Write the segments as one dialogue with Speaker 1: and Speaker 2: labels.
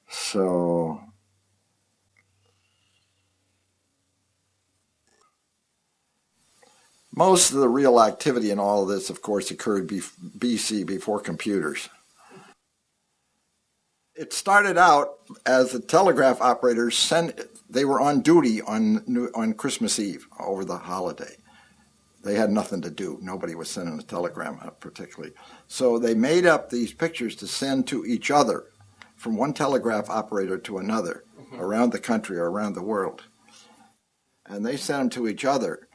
Speaker 1: So most of the real activity in all of this, of course, occurred BC, before computers. It started out as the telegraph operators they were on duty on Christmas Eve over the holiday. They had nothing to do. Nobody was sending a telegram out particularly. So they made up these pictures to send to each other from one telegraph operator to another around the country or around the world. And they sent them to each other.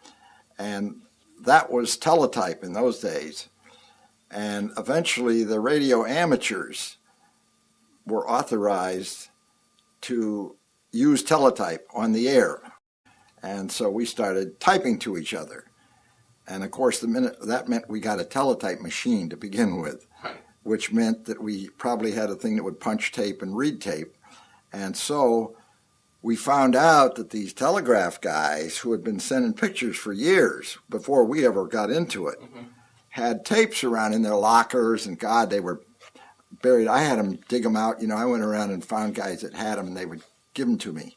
Speaker 1: And that was teletype in those days. And eventually the radio amateurs were authorized to use teletype on the air. And so we started typing to each other. And of course, that meant we got a teletype machine to begin with, which meant that we probably had a thing that would punch tape and read tape. And so we found out that these telegraph guys who had been sending pictures for years before we ever got into it had tapes around in their lockers, and God, they were buried. I had them dig them out. I went around and found guys that had them, and they would give them to me.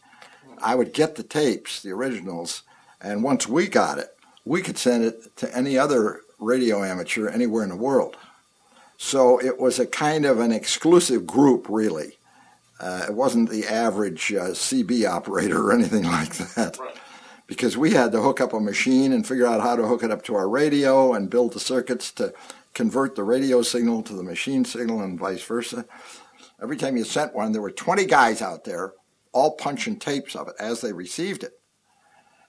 Speaker 1: I would get the tapes, the originals, and once we got it, we could send it to any other radio amateur anywhere in the world. So it was a kind of an exclusive group, really. It wasn't the average CB operator or anything like that, because we had to hook up a machine and figure out how to hook it up to our radio and build the circuits to convert the radio signal to the machine signal and vice versa. Every time you sent one, there were 20 guys out there all punching tapes of it as they received it.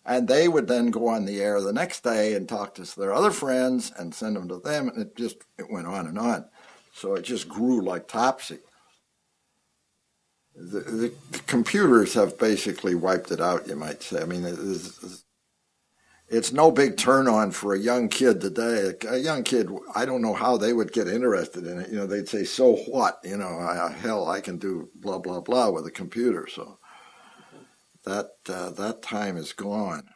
Speaker 1: And they would then go on the air the next day and talk to their other friends and send them to them, and it went on and on. So it just grew like topsy. The computers have basically wiped it out, you might say. I mean, it's no big turn on for a young kid today. A young kid, I don't know how they would get interested in it. They'd say, so what? Hell, I can do blah, blah, blah with a computer. So that time is gone.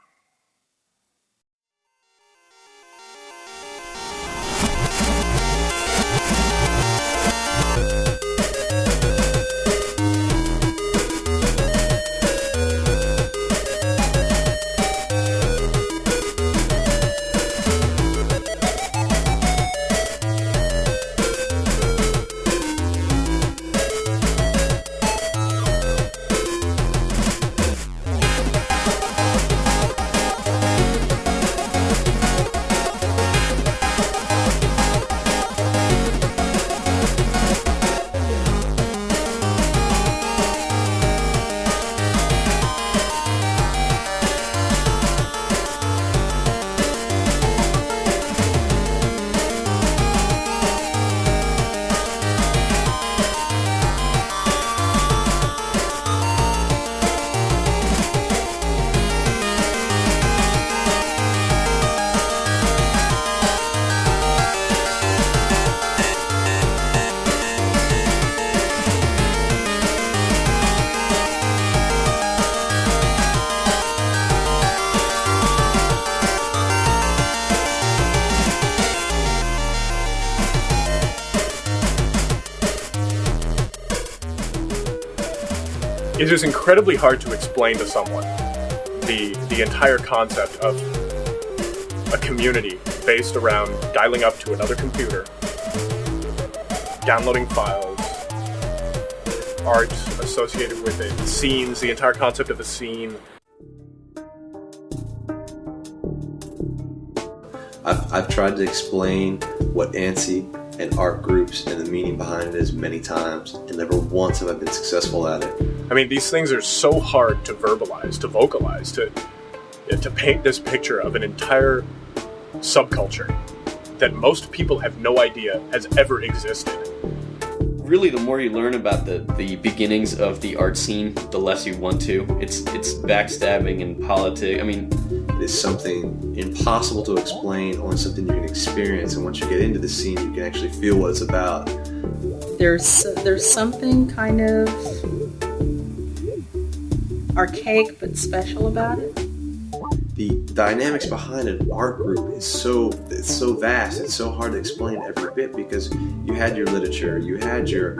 Speaker 2: It is incredibly hard to explain to someone the entire concept of a community based around dialing up to another computer, downloading files, art associated with it, scenes, the entire concept of a scene.
Speaker 3: I've tried to explain what ANSI and art groups and the meaning behind it is many times, and never once have I been successful at it.
Speaker 2: I mean, these things are so hard to verbalize, to vocalize, to paint this picture of an entire subculture that most people have no idea has ever existed.
Speaker 4: Really, the more you learn about the beginnings of the art scene, the less you want to. It's backstabbing and politics. I mean,
Speaker 3: It is something impossible to explain, only something you can experience, and once you get into the scene, you can actually feel what it's about.
Speaker 5: There's something kind of archaic but special about it.
Speaker 3: The dynamics behind an art group is so vast. It's so hard to explain every bit, because you had your literature, you had your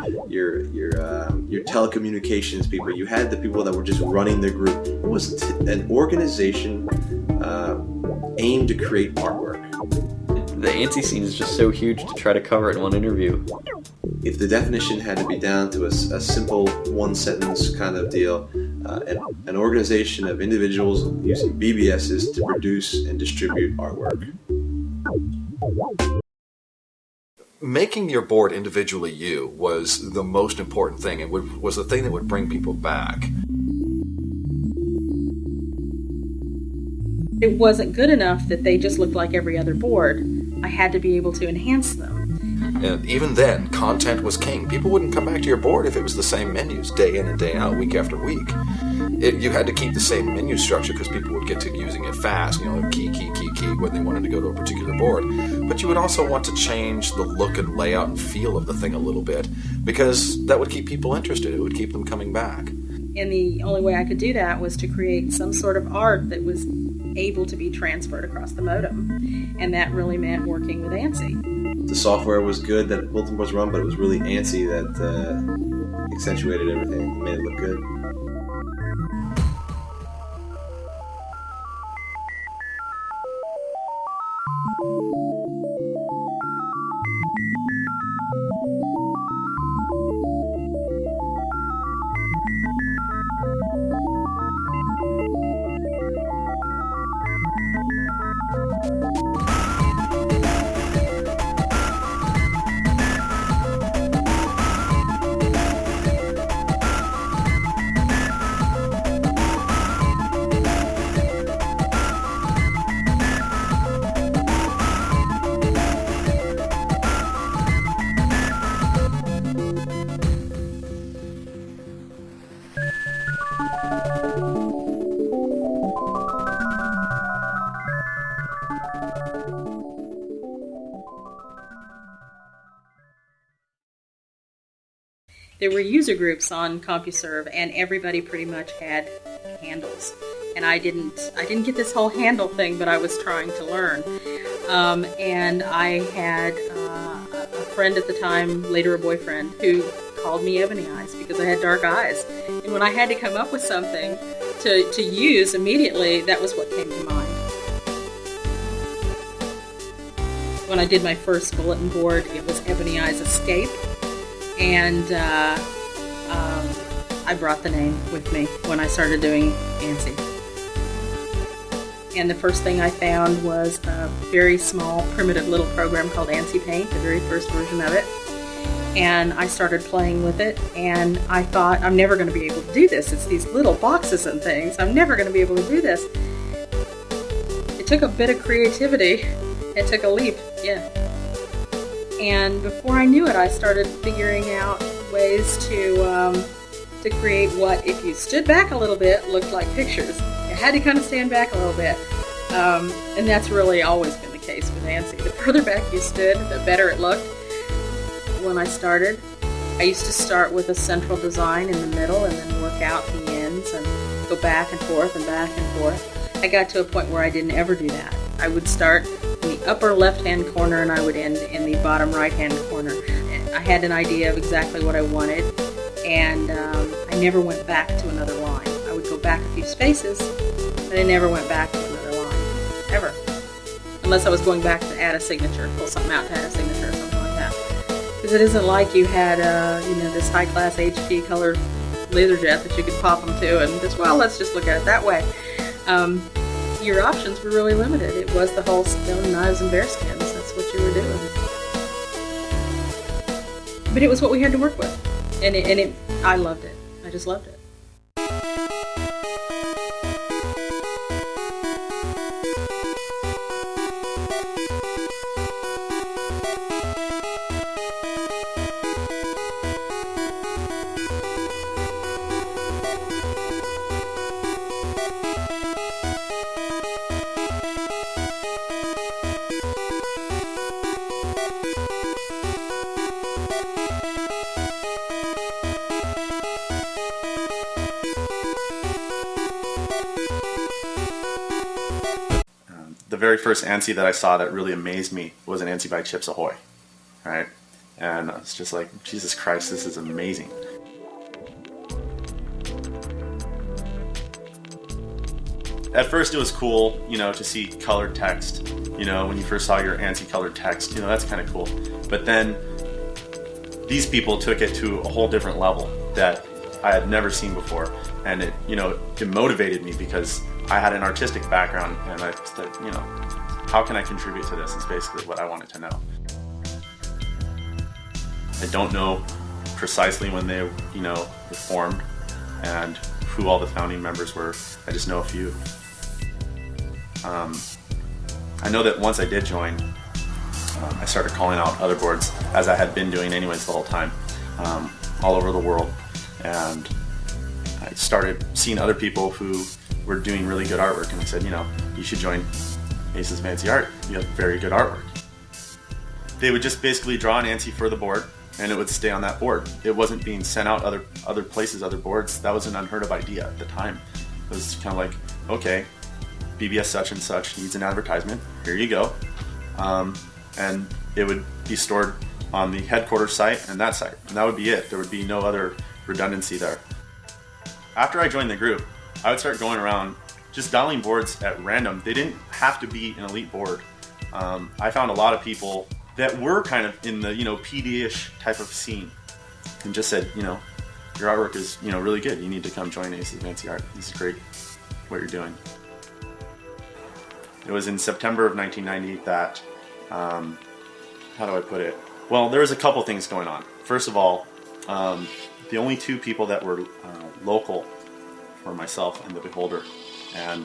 Speaker 3: telecommunications people, you had the people that were just running their group. It was an organization aimed to create artwork.
Speaker 4: The ANSI scene is just so huge to try to cover it in one interview.
Speaker 3: If the definition had to be down to a simple one-sentence kind of deal, an organization of individuals using BBSs to produce and distribute artwork.
Speaker 6: Making your board individually you was the most important thing, and was the thing that would bring people back.
Speaker 5: It wasn't good enough that they just looked like every other board. I had to be able to enhance them.
Speaker 6: And even then, content was king. People wouldn't come back to your board if it was the same menus day in and day out, week after week. You had to keep the same menu structure because people would get to using it fast, key when they wanted to go to a particular board. But you would also want to change the look and layout and feel of the thing a little bit, because that would keep people interested. It would keep them coming back.
Speaker 5: And the only way I could do that was to create some sort of art that was able to be transferred across the modem. And that really meant working with ANSI.
Speaker 3: The software was good that Bulletin Boards run, but it was really ANSI that accentuated everything and made it look good.
Speaker 5: There were user groups on CompuServe, and everybody pretty much had handles. And I didn't get this whole handle thing, but I was trying to learn. And I had a friend at the time, later a boyfriend, who called me Ebony Eyes because I had dark eyes. And when I had to come up with something to use immediately, that was what came to mind. When I did my first bulletin board, it was Ebony Eyes Escape. And I brought the name with me when I started doing ANSI. And the first thing I found was a very small, primitive little program called ANSI Paint, the very first version of it. And I started playing with it, and I thought, I'm never going to be able to do this. It's these little boxes and things. I'm never going to be able to do this. It took a bit of creativity. It took a leap, yeah. And before I knew it, I started figuring out ways to create what, if you stood back a little bit, looked like pictures. You had to kind of stand back a little bit. And that's really always been the case with ANSI. The further back you stood, the better it looked. When I started, I used to start with a central design in the middle and then work out the ends and go back and forth and back and forth. I got to a point where I didn't ever do that. I would start in the upper left-hand corner and I would end in the bottom right-hand corner. I had an idea of exactly what I wanted, and I never went back to another line. I would go back a few spaces, but I never went back to another line, ever. Unless I was going back to add a signature, pull something out to add a signature or something like that. Because it isn't like you had, this high-class HP colored Laserjet that you could pop them to and just, well, let's just look at it that way. Your options were really limited. It was the whole stone, knives, and bearskins. That's what you were doing. But it was what we had to work with. And I loved it. I just loved it.
Speaker 7: the very first ANSI that I saw that really amazed me was an ANSI by Chips Ahoy, right? And I was just like, Jesus Christ, this is amazing. At first it was cool, to see colored text. When you first saw your ANSI colored text, that's kind of cool. But then these people took it to a whole different level that I had never seen before. And it motivated me because I had an artistic background, and I said, how can I contribute to this? Is basically what I wanted to know. I don't know precisely when they, were formed and who all the founding members were. I just know a few. I know that once I did join, I started calling out other boards, as I had been doing anyways the whole time, all over the world. And I started seeing other people who were doing really good artwork, and I said, you should join Aces of ANSI Art. You have very good artwork. They would just basically draw an ANSI for the board, and it would stay on that board. It wasn't being sent out other places, other boards. That was an unheard of idea at the time. It was kind of like, okay, BBS such and such needs an advertisement. Here you go. And it would be stored on the headquarters site and that site. And that would be it. There would be no other redundancy there. After I joined the group, I would start going around just dialing boards at random. They didn't have to be an elite board. I found a lot of people that were kind of in the, PD-ish type of scene, and just said, your artwork is, really good. You need to come join Aces of ANSI Art. This is great what you're doing. It was in September of 1990 that, how do I put it? Well, there was a couple things going on. First of all, the only two people that were local were myself and the Beholder, and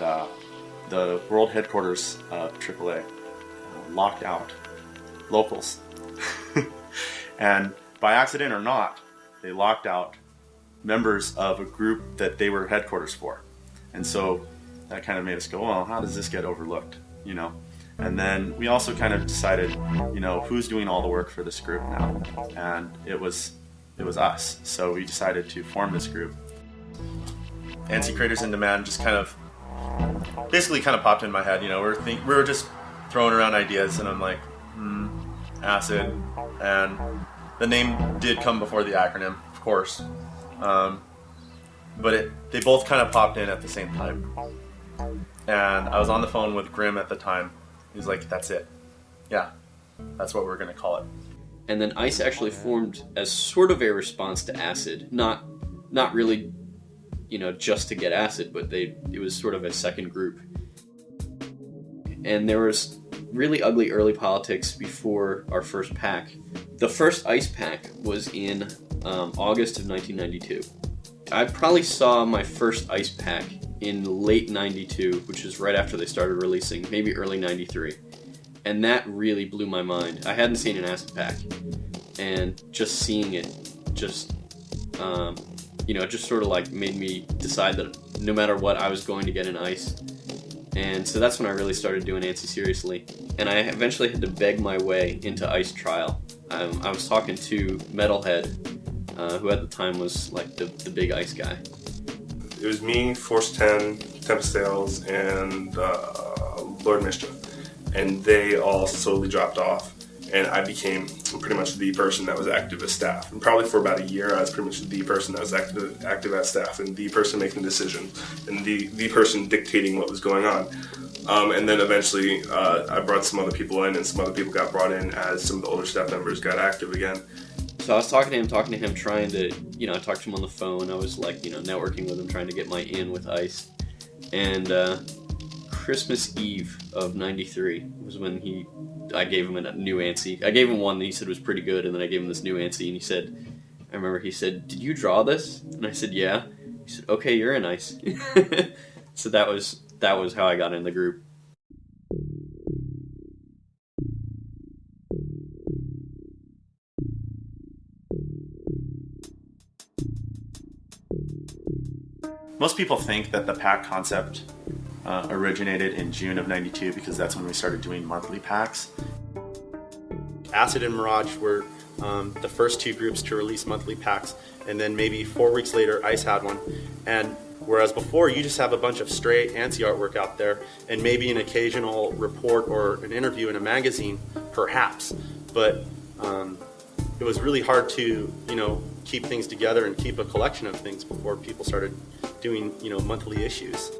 Speaker 7: the world headquarters of AAA locked out locals. And by accident or not, they locked out members of a group that they were headquarters for. And so that kind of made us go, well, how does this get overlooked, And then we also kind of decided, who's doing all the work for this group now? And it was us. So we decided to form this group. ANSI Creators in Demand just kind of popped in my head. We were just throwing around ideas, and I'm like, ACID, and the name did come before the acronym, of course. But they both kind of popped in at the same time. And I was on the phone with Grim at the time. He was like, that's it. Yeah, that's what we're going to call it.
Speaker 4: And then ANSI actually formed as sort of a response to ACID. Not really, just to get ACID, but it was sort of a second group. And there was really ugly early politics before our first pack. The first ANSI pack was in August of 1992. I probably saw my first ANSI pack in late 92, which is right after they started releasing, maybe early 93. And that really blew my mind. I hadn't seen an ACID pack. And just seeing it just sort of like made me decide that no matter what, I was going to get an ANSI. And so that's when I really started doing ANSI seriously. And I eventually had to beg my way into ANSI trial. I was talking to Metalhead, who at the time was like the big ANSI guy.
Speaker 8: It was me, Force 10, Tempest Sales, and Lord Mischief. And they all slowly dropped off. And I became pretty much the person that was active as staff. And probably for about a year, I was pretty much the person that was active as staff, and the person making decisions, and the person dictating what was going on. And then eventually, I brought some other people in, and some other people got brought in as some of the older staff members got active again.
Speaker 4: So I was talking to him, trying to, I talked to him on the phone. I was like, networking with him, trying to get my in with ANSI. And Christmas Eve of 93 was when I gave him a new ANSI. I gave him one that he said was pretty good, and then I gave him this new ANSI, and I remember he said, "Did you draw this?" And I said, "Yeah." He said, "Okay, you're in ANSI." So that was how I got in the group.
Speaker 7: Most people think that the pack concept originated in June of 92 because that's when we started doing monthly packs. ACID and Mirage were the first two groups to release monthly packs, and then maybe 4 weeks later ANSI had one. And
Speaker 9: Whereas before, you just have a bunch of straight ANSI artwork out there, and maybe an occasional report or an interview in a magazine, perhaps. But it was really hard to, keep things together and keep a collection of things before people started doing, monthly issues.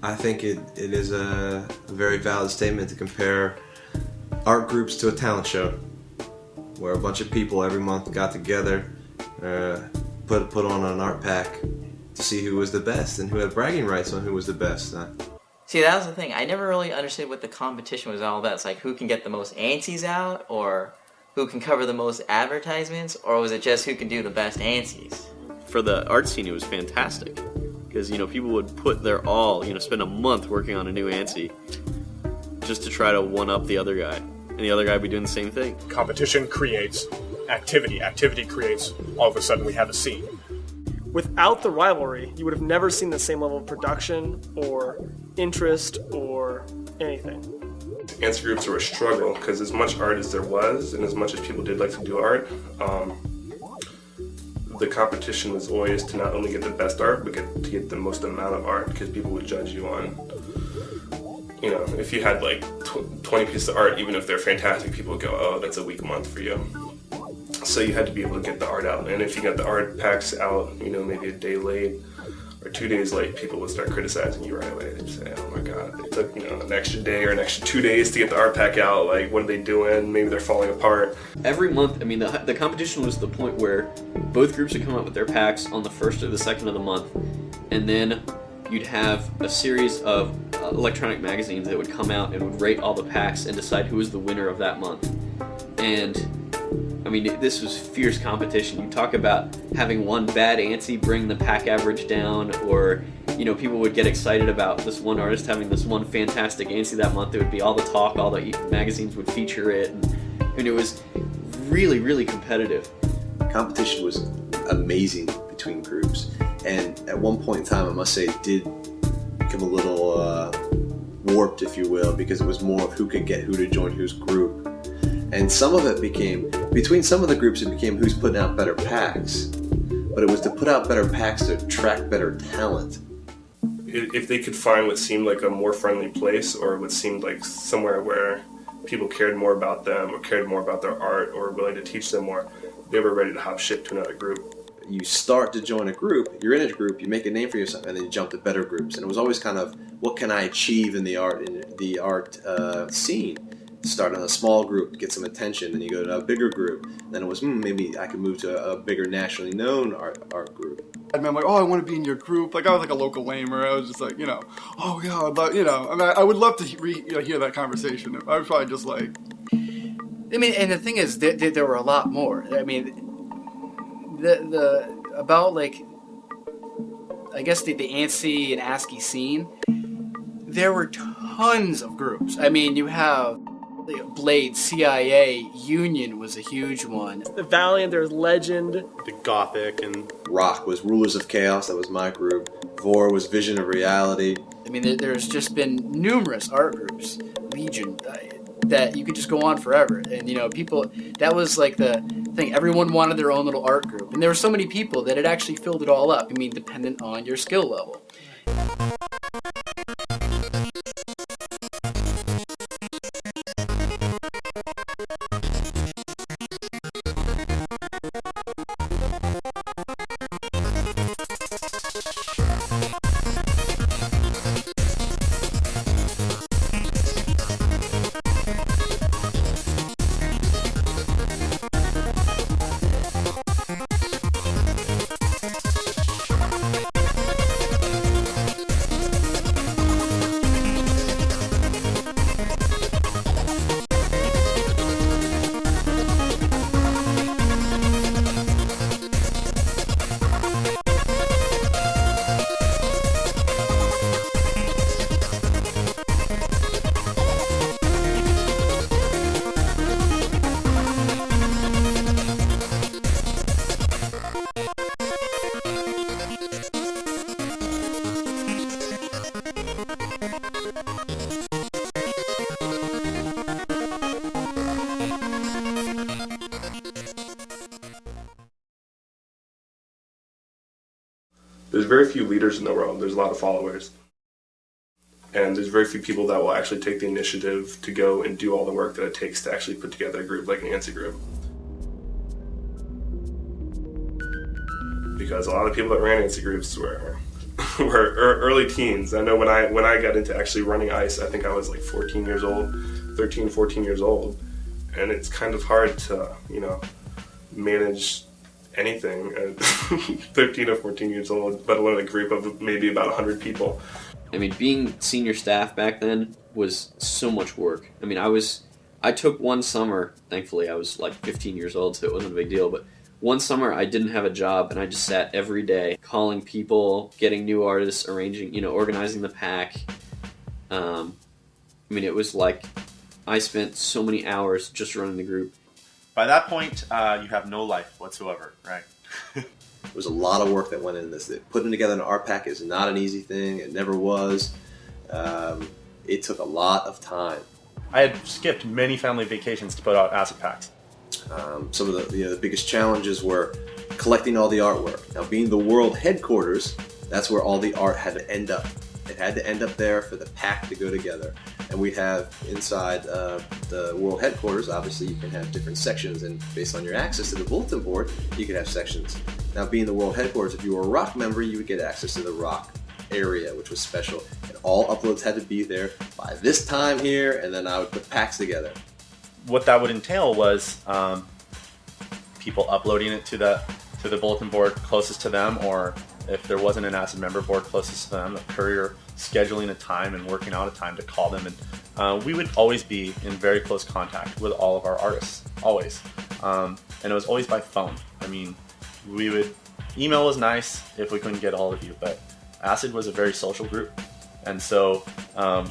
Speaker 3: I think it is a very valid statement to compare art groups to a talent show, where a bunch of people every month got together, put on an art pack to see who was the best and who had bragging rights on who was the best.
Speaker 10: See, that was the thing. I never really understood what the competition was all about. It's like, who can get the most ANSIs out, or who can cover the most advertisements, or was it just who can do the best ANSIs?
Speaker 4: For the art scene, it was fantastic because people would put their all, spend a month working on a new ANSI just to try to one up the other guy, and the other guy would be doing the same thing.
Speaker 2: Competition creates activity. Activity creates, all of a sudden, we have a scene.
Speaker 11: Without the rivalry, you would have never seen the same level of production or interest or anything.
Speaker 8: ANSI groups were a struggle because as much art as there was and as much as people did like to do art, the competition was always to not only get the best art, but to get the most amount of art, because people would judge you on, if you had like 20 pieces of art, even if they're fantastic, people would go, oh, that's a weak month for you. So you had to be able to get the art out. And if you got the art packs out, maybe a day late or 2 days late, people would start criticizing you right away. They'd say, oh my God, they took, an extra day or an extra 2 days to get the art pack out. Like, what are they doing? Maybe they're falling apart.
Speaker 4: Every month, the competition was the point where both groups would come up with their packs on the first or the second of the month. And then you'd have a series of electronic magazines that would come out and would rate all the packs and decide who was the winner of that month. And this was fierce competition. You talk about having one bad ANSI bring the pack average down, or people would get excited about this one artist having this one fantastic ANSI that month. It would be all the talk, all the magazines would feature it, and it was really, really competitive.
Speaker 3: Competition was amazing between groups, and at one point in time, I must say, it did become a little warped, if you will, because it was more of who could get who to join whose group. And some of it became, between some of the groups, it became who's putting out better packs. But it was to put out better packs to attract better talent.
Speaker 8: If they could find what seemed like a more friendly place, or what seemed like somewhere where people cared more about them or cared more about their art or were willing to teach them more, they were ready to hop ship to another group.
Speaker 3: You start to join a group, you're in a group, you make a name for yourself, and then you jump to better groups. And it was always kind of, what can I achieve in the art scene? Start in a small group, get some attention, then you go to a bigger group. Then it was, maybe I could move to a bigger nationally known art group.
Speaker 12: I'm like, oh, I want to be in your group. Like, I was like a local lamer. I was just like, oh yeah, I'd love, I would love to hear that conversation. I was probably just like,
Speaker 13: and the thing is, there were a lot more. About like, I guess the ANSI and ASCII scene, there were tons of groups. You have Blade, CIA, Union was a huge one.
Speaker 11: The Valiant, there's Legend.
Speaker 9: The Gothic and
Speaker 3: Rock was Rulers of Chaos, that was my group. Vor was Vision of Reality.
Speaker 13: There's just been numerous art groups, Legion, that you could just go on forever. And, people, that was like the thing. Everyone wanted their own little art group. And there were so many people that it actually filled it all up. Dependent on your skill level.
Speaker 8: there's very few leaders in the world. There's a lot of followers. And there's very few people that will actually take the initiative to go and do all the work that it takes to actually put together a group like an ANSI group. Because a lot of people that ran ANSI groups were early teens. I know when I got into actually running ICE, I think I was like 14 years old, 13, 14 years old. And it's kind of hard to, manage anything at 13 or 14 years old, let alone a group of maybe about 100 people.
Speaker 4: I mean, being senior staff back then was so much work. I mean, I took one summer, thankfully I was like 15 years old, so it wasn't a big deal, but one summer I didn't have a job and I just sat every day calling people, getting new artists, arranging, organizing the pack. I mean, it was like I spent so many hours just running the group.
Speaker 7: By that point, you have no life whatsoever, right?
Speaker 3: There was a lot of work that went into this. Putting together an art pack is not an easy thing. It never was. It took a lot of time.
Speaker 7: I had skipped many family vacations to put out ASCII packs.
Speaker 3: Some of the biggest challenges were collecting all the artwork. Now, being the world headquarters, that's where all the art had to end up. It had to end up there for the pack to go together. And we have inside the world headquarters, obviously you can have different sections, and based on your access to the bulletin board, you can have sections. Now, being the world headquarters, if you were a rock member, you would get access to the rock area, which was special. And all uploads had to be there by this time here, and then I would put packs together.
Speaker 7: What that would entail was people uploading it to the bulletin board closest to them, or if there wasn't an ASCII member board closest to them, the courier scheduling a time and working out a time to call them. And we would always be in very close contact with all of our artists, always. And it was always by phone. I mean, email was nice if we couldn't get a hold of you, but ASCII was a very social group. And so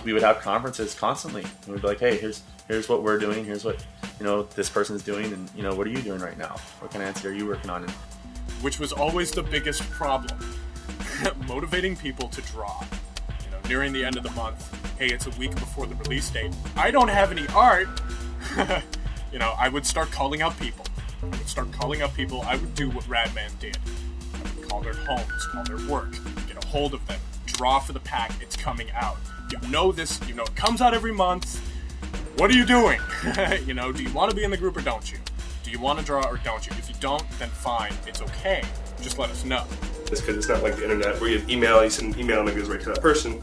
Speaker 7: we would have conferences constantly. And we'd be like, hey, here's what we're doing, here's what this person's doing, and what are you doing right now? What kind of ANSI are you working on?
Speaker 2: Which was always the biggest problem. Motivating people to draw. Nearing the end of the month, hey, it's a week before the release date. I don't have any art. I would start calling out people. I would do what Radman did. I would call their homes, call their work, get a hold of them, draw for the pack, it's coming out. This, it comes out every month. What are you doing? Do you want to be in the group or don't you? Do you want to draw or don't you? If you don't, then fine, it's okay. Just let us know.
Speaker 8: Just because it's not like the internet where you have email, you send an email and it goes right to that person.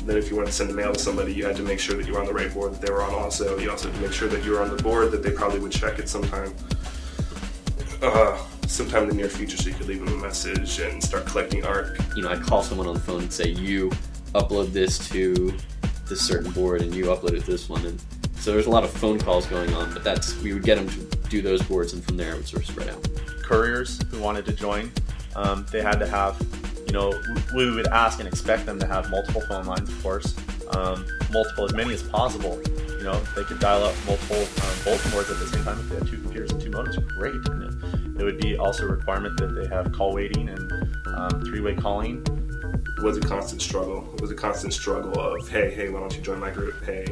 Speaker 8: Then if you want to send a mail to somebody, you had to make sure that you were on the right board that they were on also. You also had to make sure that you were on the board that they probably would check it sometime in the near future, so you could leave them a message and start collecting art.
Speaker 4: I'd call someone on the phone and say, you upload this to this certain board and you upload it to this one. And so there's a lot of phone calls going on, but we would get them to do those boards, and from there it would sort of spread out.
Speaker 7: Couriers who wanted to join, they had to have, we would ask and expect them to have multiple phone lines, of course, multiple, as many as possible. They could dial up multiple bulletin boards at the same time. If they had 2 computers and 2 modems, great. And it would be also a requirement that they have call waiting and three-way calling.
Speaker 8: It was a constant struggle. It was a constant struggle of, hey, why don't you join my group? Hey,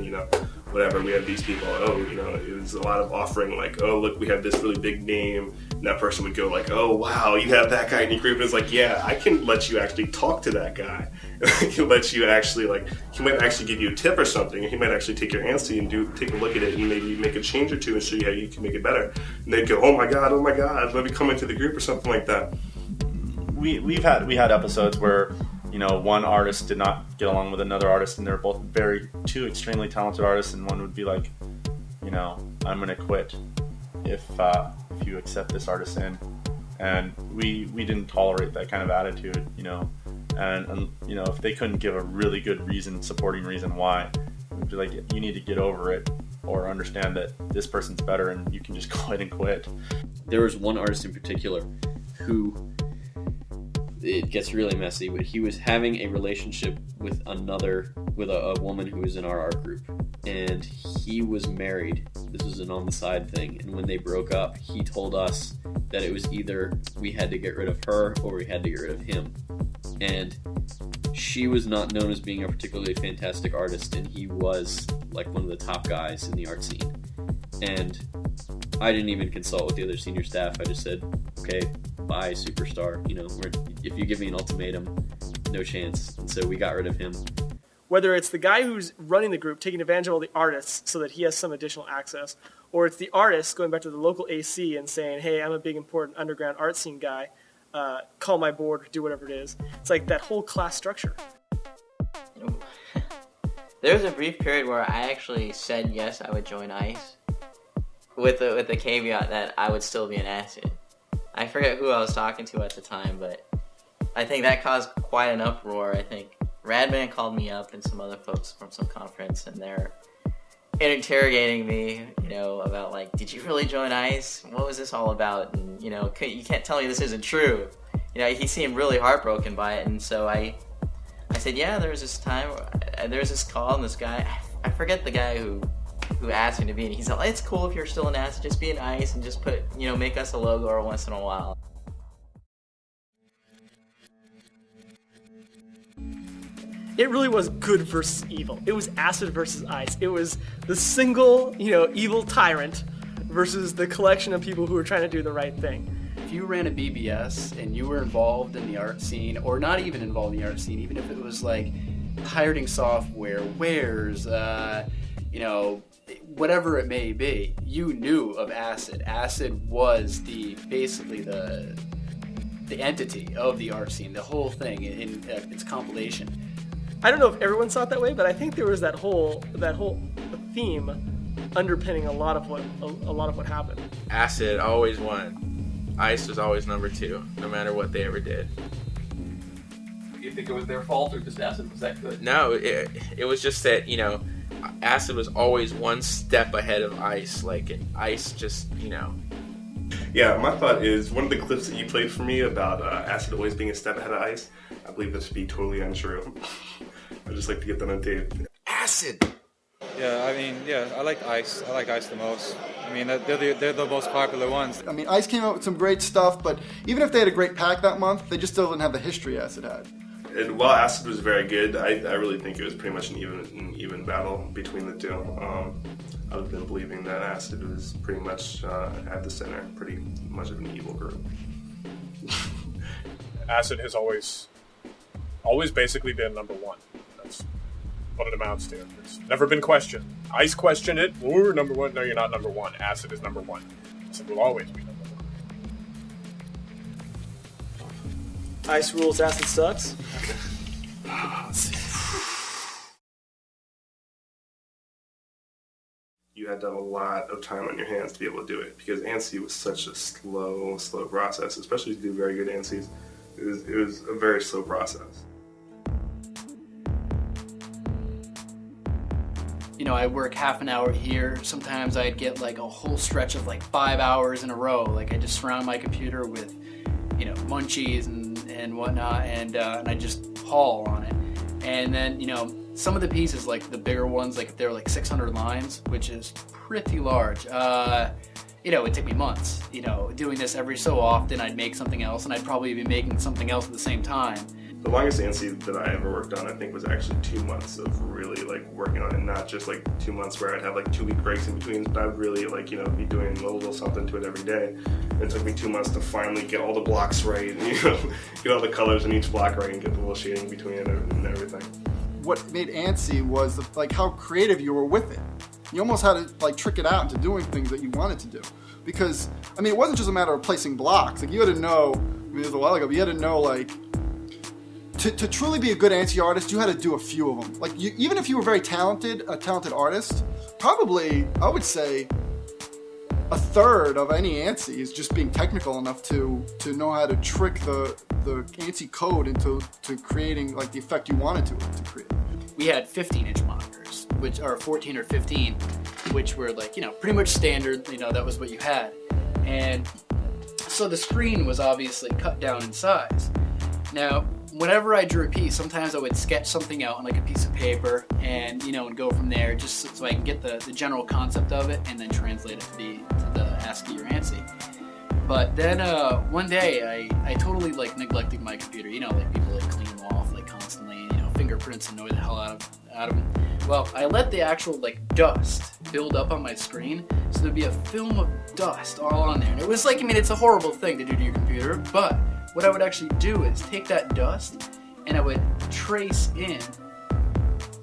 Speaker 8: whatever, we have these people. It was a lot of offering, like, oh, look, we have this really big name. And that person would go like, oh, wow, you have that guy in your group. And it's like, yeah, I can let you actually talk to that guy. I can let you actually, he might actually give you a tip or something. He might actually take your ANSI and take a look at it and maybe make a change or two and show you how you can make it better. And they'd go, oh my God, let me come into the group or something like that.
Speaker 7: We had episodes where one artist did not get along with another artist, and they're both two extremely talented artists, and one would be like, I'm gonna quit if you accept this artist in. And we didn't tolerate that kind of attitude, and if they couldn't give a really good supporting reason why, we'd be like, you need to get over it or understand that this person's better and you can just go ahead and quit.
Speaker 4: There was one artist in particular who, it gets really messy, but he was having a relationship with a woman who was in our art group, and he was married. This was an on-the-side thing, and when they broke up, he told us that it was either we had to get rid of her or we had to get rid of him. And she was not known as being a particularly fantastic artist, and he was like one of the top guys in the art scene. And I didn't even consult with the other senior staff. I just said, okay, bye superstar, where if you give me an ultimatum, no chance. And so we got rid of him.
Speaker 11: Whether it's the guy who's running the group, taking advantage of all the artists so that he has some additional access, or it's the artist going back to the local AC and saying, hey, I'm a big, important underground art scene guy, call my board or do whatever it is. It's like that whole class structure.
Speaker 10: There was a brief period where I actually said yes, I would join ICE, with the caveat that I would still be an ANSI. I forget who I was talking to at the time, but I think that caused quite an uproar. I think Radman called me up and some other folks from some conference, and they're interrogating me, about like, did you really join ICE? What was this all about? And, you can't tell me this isn't true. He seemed really heartbroken by it, and so I said, yeah, there was this time, there was this call, and this guy, I forget the guy who asked me to be, and he said, it's cool if you're still an ANSI, just be an ICE and just put, make us a logo every once in a while.
Speaker 11: It really was good versus evil. It was ACID versus ICE. It was the single, evil tyrant versus the collection of people who were trying to do the right thing.
Speaker 13: If you ran a BBS and you were involved in the art scene, or not even involved in the art scene, even if it was like pirating software, wares, whatever it may be, you knew of ACID. ACID was basically the entity of the art scene, the whole thing in its compilation.
Speaker 11: I don't know if everyone saw it that way, but I think there was that whole theme underpinning a lot of what happened.
Speaker 14: ACID always won. ICE was always number 2, no matter what they ever did.
Speaker 15: Do you think it was their fault, or just ACID was that good?
Speaker 14: No, it was just that, ACID was always one step ahead of ICE. And ICE just,
Speaker 8: Yeah, my thought is, one of the clips that you played for me about ACID always being a step ahead of ICE, I believe this to be totally untrue. I'd just like to get that on tape.
Speaker 6: ACID!
Speaker 16: Yeah, I like ICE. I like ICE the most. They're the most popular ones.
Speaker 12: ICE came out with some great stuff, but even if they had a great pack that month, they just still didn't have the history ACID had.
Speaker 8: And while ACID was very good, I really think it was pretty much an even battle between the two. Other than believing that ACID was pretty much at the center, pretty much of an evil group.
Speaker 2: ACID has always basically been number 1. That's what it amounts to. It's never been questioned. ICE questioned it. We're number 1. No, you're not number 1. ACID is number 1. ACID will always be number 1.
Speaker 11: ICE rules, ACID sucks.
Speaker 6: Let's see.
Speaker 8: You had to have a lot of time on your hands to be able to do it, because ANSI was such a slow process, especially to do very good ANSIs. It was a very slow process.
Speaker 13: I work half an hour here. Sometimes I'd get like a whole stretch of like 5 hours in a row. Like I just surround my computer with, munchies and whatnot, and I just haul on it. And then, some of the pieces, like the bigger ones, like if they're like 600 lines, which is pretty large, it took me months. Doing this every so often, I'd make something else, and I'd probably be making something else at the same time.
Speaker 8: The longest ANSI that I ever worked on, I think, was actually 2 months of really working on it, not just 2 months where I'd have 2-week breaks in between, but I'd really be doing a little something to it every day. And it took me 2 months to finally get all the blocks right, and get all the colors in each block right, and get the little shading between it and everything.
Speaker 12: What made ANSI was how creative you were with it. You almost had to trick it out into doing things that you wanted to do. Because, it wasn't just a matter of placing blocks. You had to know, it was a while ago, but you had to know, to truly be a good ANSI artist, you had to do a few of them. Even if you were a talented artist, probably, I would say, a third of any ANSI is just being technical enough to know how to trick the ANSI code into creating the effect you wanted to create.
Speaker 13: We had 15-inch monitors, which are 14 or 15, which were pretty much standard. That was what you had, and so the screen was obviously cut down in size. Now, whenever I drew a piece, sometimes I would sketch something out on a piece of paper and and go from there, just so I can get the general concept of it and then translate it to the ASCII or ANSI. But then one day I totally neglected my computer. People clean them off constantly, fingerprints annoy the hell out of them. Well, I let the actual dust build up on my screen, so there'd be a film of dust all on there. And it was it's a horrible thing to do to your computer, but what I would actually do is take that dust and I would trace in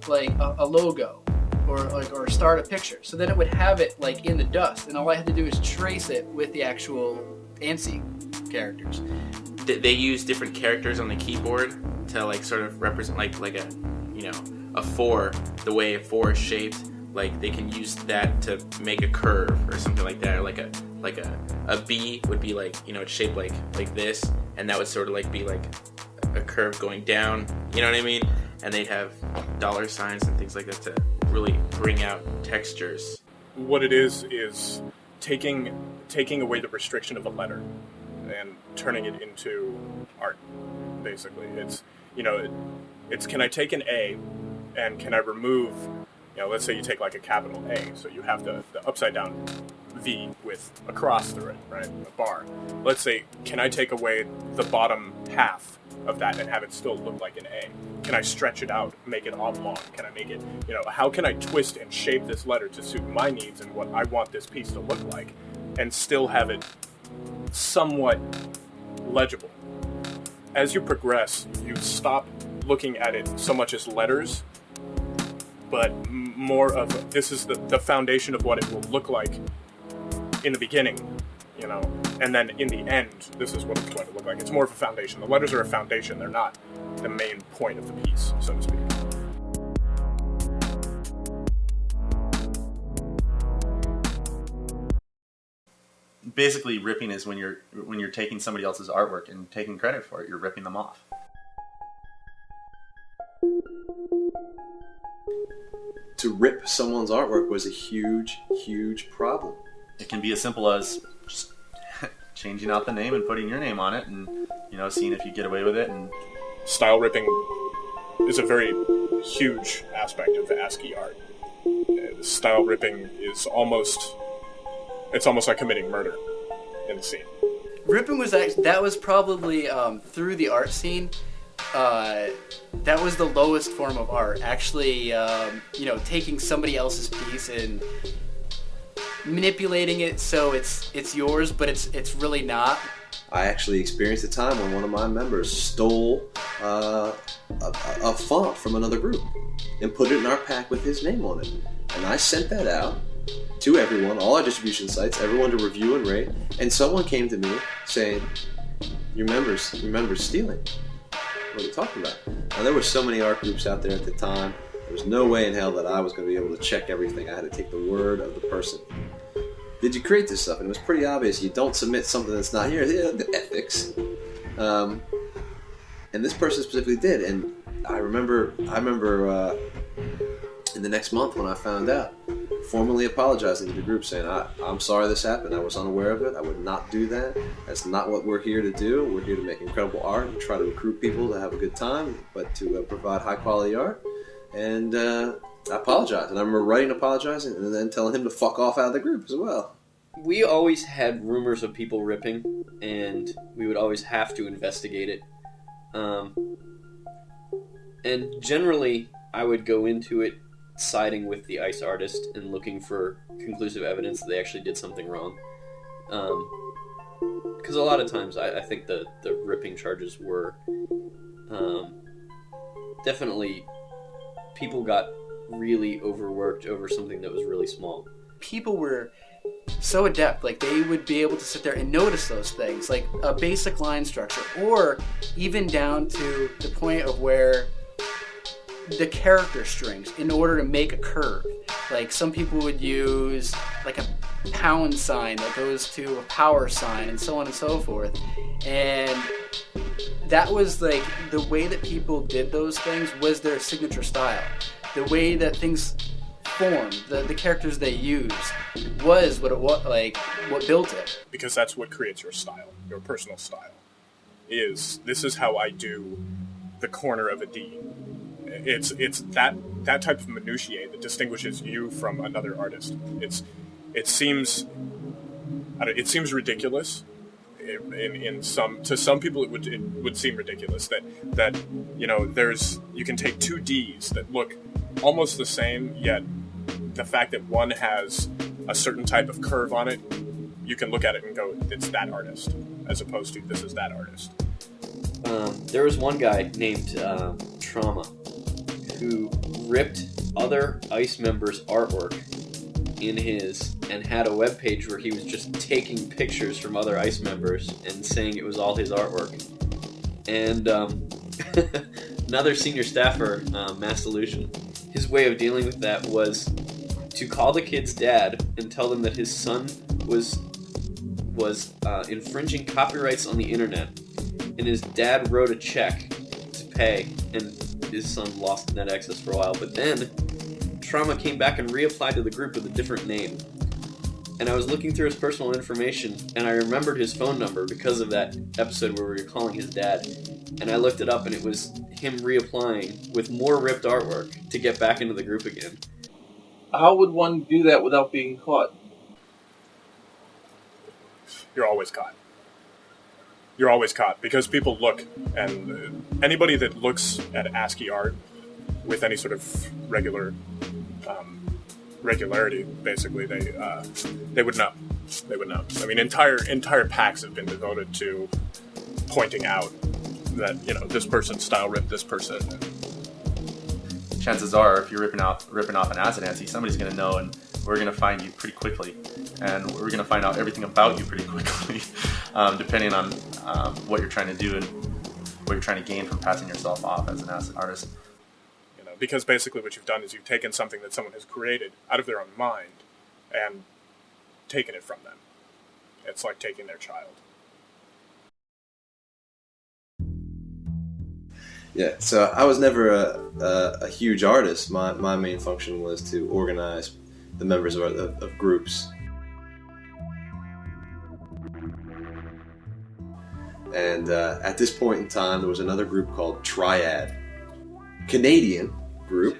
Speaker 13: a logo or start a picture. So then it would have it in the dust, and all I had to do is trace it with the actual ANSI characters.
Speaker 14: They use different characters on the keyboard to sort of represent a 4, the way a 4 is shaped. They can use that to make a curve or something like that, or a B would be it's shaped like this, and that would sort of be a curve going down, you know what I mean? And they'd have $ signs and things like that to really bring out textures.
Speaker 2: What it is taking away the restriction of a letter and turning it into art, basically. It's can I take an A and can I remove, let's say you take a capital A, so you have the upside down V with a cross through it, right, a bar. Let's say, can I take away the bottom half of that and have it still look like an A? Can I stretch it out, make it oblong? Can I make it, how can I twist and shape this letter to suit my needs and what I want this piece to look like and still have it somewhat legible? As you progress, you stop looking at it so much as letters, but more of this is the foundation of what it will look like in the beginning, and then in the end, this is what it's going to look like. It's more of a foundation. The letters are a foundation. They're not the main point of the piece, so to speak.
Speaker 7: Basically, ripping is when you're taking somebody else's artwork and taking credit for it. You're ripping them off.
Speaker 3: To rip someone's artwork was a huge, huge problem.
Speaker 7: It can be as simple as just changing out the name and putting your name on it, and seeing if you get away with it. And
Speaker 2: style ripping is a very huge aspect of the ASCII art. Style ripping is almost like committing murder in the scene.
Speaker 13: Ripping was probably through the art scene. That was the lowest form of art. Actually, taking somebody else's piece and manipulating it so it's yours, but it's really not.
Speaker 3: I actually experienced a time when one of my members stole a font from another group and put it in our pack with his name on it. And I sent that out to everyone, all our distribution sites, everyone to review and rate. And someone came to me saying, your member's stealing. What are you talking about? Now, there were so many art groups out there at the time. There was no way in hell that I was going to be able to check everything. I had to take the word of the person. Did you create this stuff? And it was pretty obvious. You don't submit something that's not here. The ethics. And this person specifically did. And I remember in the next month when I found out, formally apologizing to the group, saying, I'm sorry this happened. I was unaware of it. I would not do that. That's not what we're here to do. We're here to make incredible art and try to recruit people to have a good time, but to provide high-quality art. And I apologized. And I remember writing apologizing and then telling him to fuck off out of the group as well.
Speaker 4: We always had rumors of people ripping, and we would always have to investigate it. And generally, I would go into it siding with the ICE artist and looking for conclusive evidence that they actually did something wrong. Because a lot of times I think the ripping charges were definitely, people got really overworked over something that was really small.
Speaker 13: People were so adept, they would be able to sit there and notice those things, like a basic line structure, or even down to the point of where the character strings in order to make a curve. Like some people would use a pound sign that goes to a power sign and so on and so forth. And that was the way that people did those things was their signature style. The way that things formed, the characters they used was what built it. Because
Speaker 2: that's what creates your style, your personal style. This is how I do the corner of a D. It's that type of minutiae that distinguishes you from another artist. It seems ridiculous in some people it would seem ridiculous that you can take two Ds that look almost the same, yet the fact that one has a certain type of curve on it, you can look at it and go, it's that artist, as opposed to this is that artist.
Speaker 4: There was one guy named Trauma who ripped other ICE members' artwork in his and had a webpage where he was just taking pictures from other ICE members and saying it was all his artwork. And another senior staffer, Mass Illusion, his way of dealing with that was to call the kid's dad and tell them that his son was infringing copyrights on the internet, and his dad wrote a check to pay, and his son lost net access for a while. But then Trauma came back and reapplied to the group with a different name, and I was looking through his personal information, and I remembered his phone number because of that episode where we were calling his dad, and I looked it up, and it was him reapplying with more ripped artwork to get back into the group again.
Speaker 15: How would one do that without being caught?
Speaker 2: You're always caught. You're always caught because people look, and anybody that looks at ASCII art with any sort of regularity, basically, they would know. They would know. I mean, entire packs have been devoted to pointing out that this person style ripped this person.
Speaker 7: Chances are, if you're ripping off an acid ANSI, somebody's going to know, and we're going to find you pretty quickly, and we're going to find out everything about you pretty quickly, depending on what you're trying to do and what you're trying to gain from passing yourself off as an acid artist.
Speaker 2: Because basically what you've done is you've taken something that someone has created out of their own mind and taken it from them. It's like taking their child.
Speaker 3: Yeah, so I was never a huge artist. My main function was to organize the members of groups. And at this point in time, there was another group called Triad, Canadian group,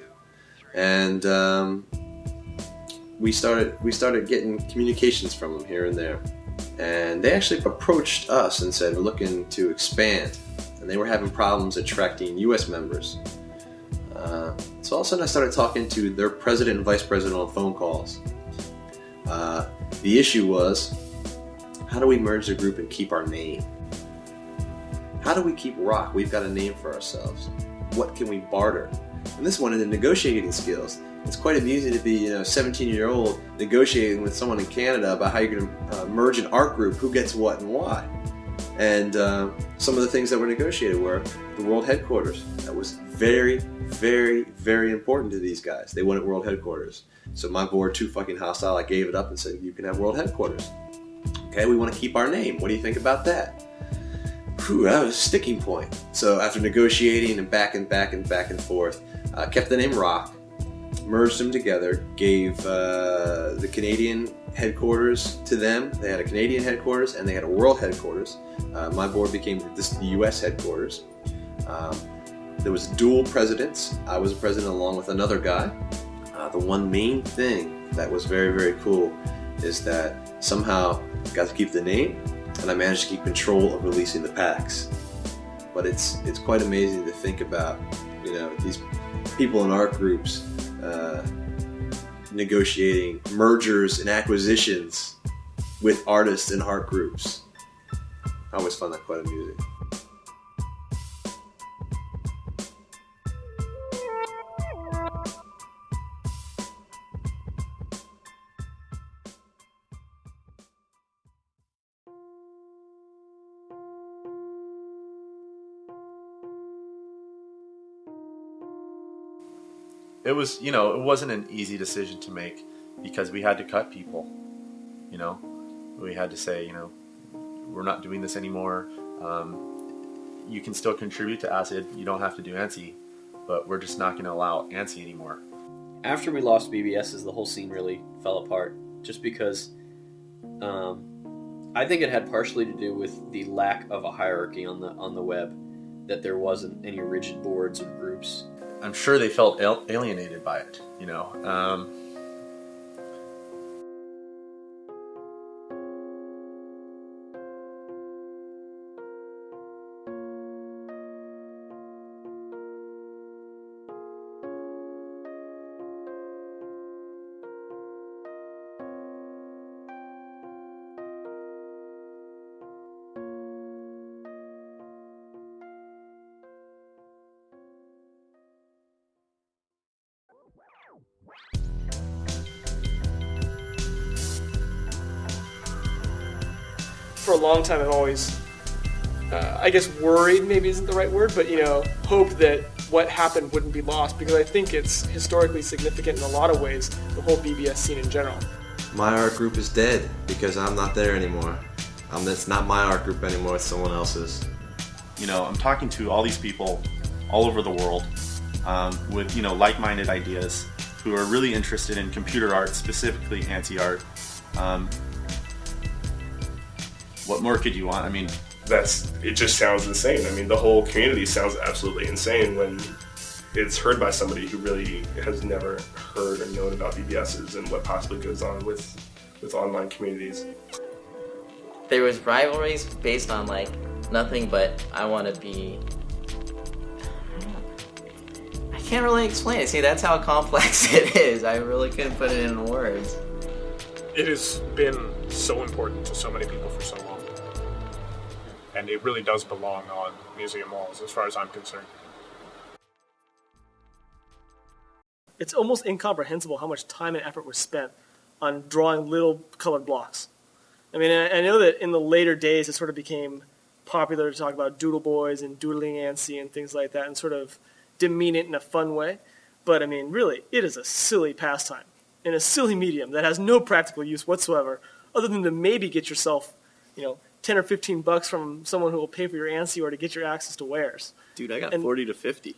Speaker 3: and we started getting communications from them here and there. And they actually approached us and said, we're looking to expand. And they were having problems attracting U.S. members. So all of a sudden I started talking to their president and vice president on phone calls. The issue was, how do we merge the group and keep our name? How do we keep rock? We've got a name for ourselves. What can we barter? And this one in the negotiating skills. It's quite amusing to be, 17-year-old negotiating with someone in Canada about how you're going to merge an art group, who gets what and why. And some of the things that were negotiated were the world headquarters. That was very, very, very important to these guys. They wanted world headquarters. So my board, too fucking hostile, I gave it up and said, you can have world headquarters. Okay, we want to keep our name. What do you think about that? Whew, that was a sticking point. So after negotiating and back and forth, kept the name Rock, merged them together, gave the Canadian headquarters to them. They had a Canadian headquarters and they had a world headquarters. My board became the U.S. headquarters. There was dual presidents. I was a president along with another guy. The one main thing that was very, very cool is that somehow I got to keep the name and I managed to keep control of releasing the packs. But it's quite amazing to think about, these people in art groups negotiating mergers and acquisitions with artists and art groups. I always find that quite amusing.
Speaker 7: It was, it wasn't an easy decision to make because we had to cut people, We had to say, we're not doing this anymore. You can still contribute to ACID. You don't have to do ANSI, but we're just not going to allow ANSI anymore.
Speaker 4: After we lost BBSs, the whole scene really fell apart just because I think it had partially to do with the lack of a hierarchy on the web, that there wasn't any rigid boards or groups.
Speaker 7: I'm sure they felt alienated by it,
Speaker 11: for a long time I've always, I guess worried maybe isn't the right word, but hoped that what happened wouldn't be lost, because I think it's historically significant in a lot of ways, the whole BBS scene in general.
Speaker 3: My art group is dead because I'm not there anymore. It's not my art group anymore, it's someone else's.
Speaker 7: I'm talking to all these people all over the world with, like-minded ideas who are really interested in computer art, specifically ANSI art. What more could you want? I mean,
Speaker 8: it just sounds insane. I mean, the whole community sounds absolutely insane when it's heard by somebody who really has never heard or known about BBSs and what possibly goes on with online communities.
Speaker 10: There was rivalries based on like nothing but I want to be. I can't really explain it. See, that's how complex it is. I really couldn't put it in words.
Speaker 2: It has been so important to so many people for so long. And it really does belong on museum walls, as far as I'm concerned.
Speaker 11: It's almost incomprehensible how much time and effort was spent on drawing little colored blocks. I mean, I know that in the later days it sort of became popular to talk about doodle boys and doodling ANSI and things like that and sort of demean it in a fun way. But I mean, really, it is a silly pastime in a silly medium that has no practical use whatsoever, other than to maybe get yourself, 10 or $15 from someone who will pay for your ANSI or to get your access to wares.
Speaker 4: Dude, I got 40 to 50.